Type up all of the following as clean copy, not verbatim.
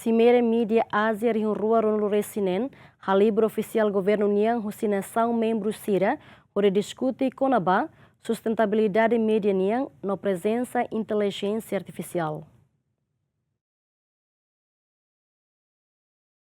Cimeira Mídia Ásia Rihun Rua Ronulu Resinen, Halibro Oficial Governo Niang Husinação Membro Sira, onde discute Conaba, sustentabilidade mídia Niang no presença inteligência artificial.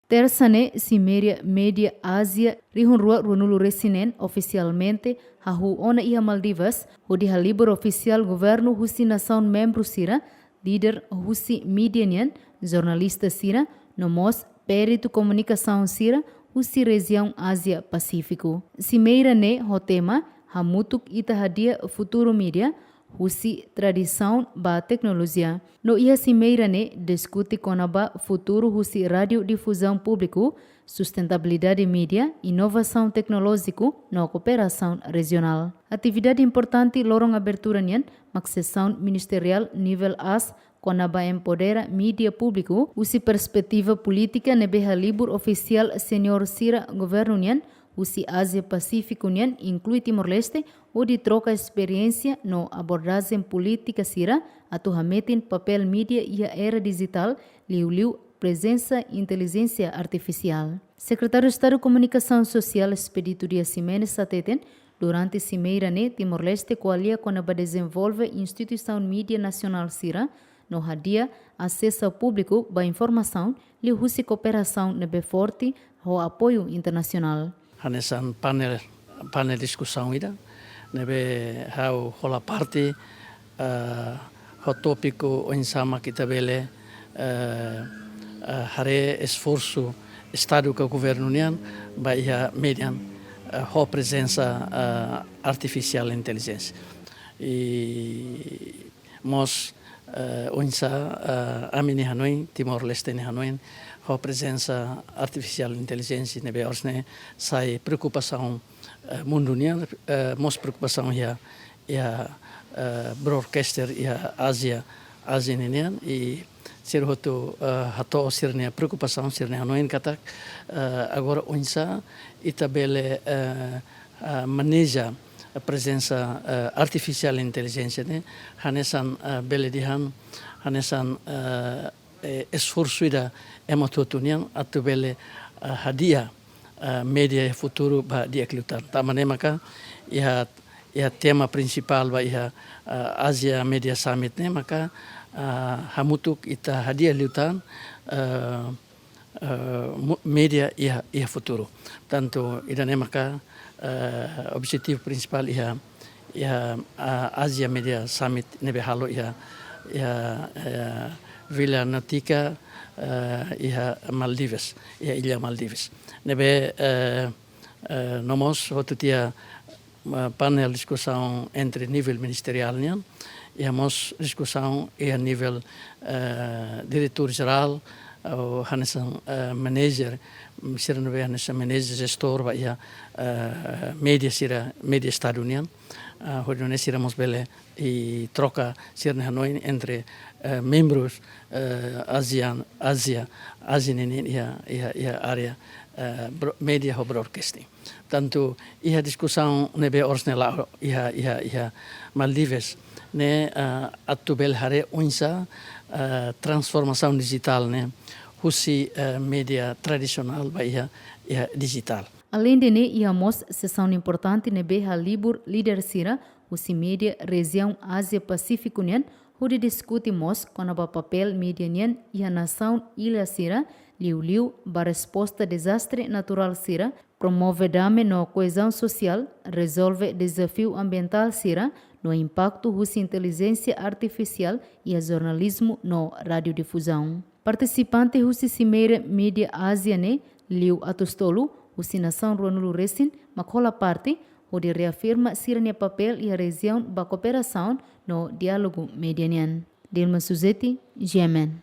Terça-ne, Cimeira Mídia Ásia Rihun Rua Ronulu Resinen, oficialmente, Hahu Ona Iha Maldivas, onde Halibro Oficial Governo Husinação Membro Sira, líder Husi Mídia Niang, jornalista Sira, nomos perito comunicação Sira, Husi região Ásia Pacífico. Cimeira ne ho tema hamutuk ita hadia futuro mídia, Husi tradição ba tecnologia. No ia cimeira ne discute conaba futuro Husi radiodifusão público, sustentabilidade mídia, inovação tecnológico na cooperação regional. Atividade importante lorong abertura nian, sessão ministerial nível AS, Conaba empodera mídia público, usi perspectiva política nebe halibur oficial senior Sira governo nian, usi Ásia Pacífico nian, inclui Timor-Leste, onde troca experiência no abordagem política Sira, atuhametin papel mídia e a era digital, liu presença inteligência artificial. Secretário de Estado de Comunicação Social Expedito Dias Ximenes Sateten, durante Cimeira ne Timor-Leste coalia Conaba desenvolve instituição mídia nacional Sira, no hadia acesso ao público ba informação li husi cooperação nebe forte ho apoio internacional. Hanesan panel discussão ida nebe hau hola parte ho tópico o insama kita bele hare esforço estado que o governo nian ba ia median ho presença artificial inteligência e mos amini Hanoi, Timor-Leste ni Hanoi, a presença artificial inteligência nebe orsne sai preocupação mundunia, mos preocupação ia broadcaster ia Ásia ninian e ser hoto hato sirne preocupação sirne Hanoi katak agora onsa itabele maneja a presença artificial inteligência ne hanesan beledihan hanesan esforço ida emototunian atu bele hadia media futuro ba dia klutan tamane maka ia tema principal ba ia Asia Media Summit ne maka hamutuk ita hadia lutan media ia futuro tanto idane maka objetivo principal ia Asia Media Summit nebe halo ia Vila Nautica ia Maldives ia Ilha Maldives nebe nomos hotu tia panel discussão entre nível ministerial nian ia mos discussão ia nível diretor geral o hanesan manager sira no hanesan manager gestor ba ia media estadunian hodone sira mos bele e troca sira Hanoi entre membros Ásia ia área media ho broadcasting tanto ia discussão nebe orsnela ia Maldives ne atubel hare unsa transformação digital ne husi media tradicional ba ia digital. Além de ne iamos sessão importante nebe halibur líder Sira husi media região Ásia Pacífico nian onde discutimos com o papel media nian e a nação Ilha Sira liu ba resposta desastre natural Sira promove dame no coesão social resolve desafio ambiental Sira no impacto husi inteligência artificial e a jornalismo no radiodifusão. Participante husi Cimeira Mídia Ásia ne liu atostolo husi nação Ronulu Resin makola parte onde reafirma sirene papel e a região ba cooperação no diálogo medianian. Dilma Suzeti, Yemen.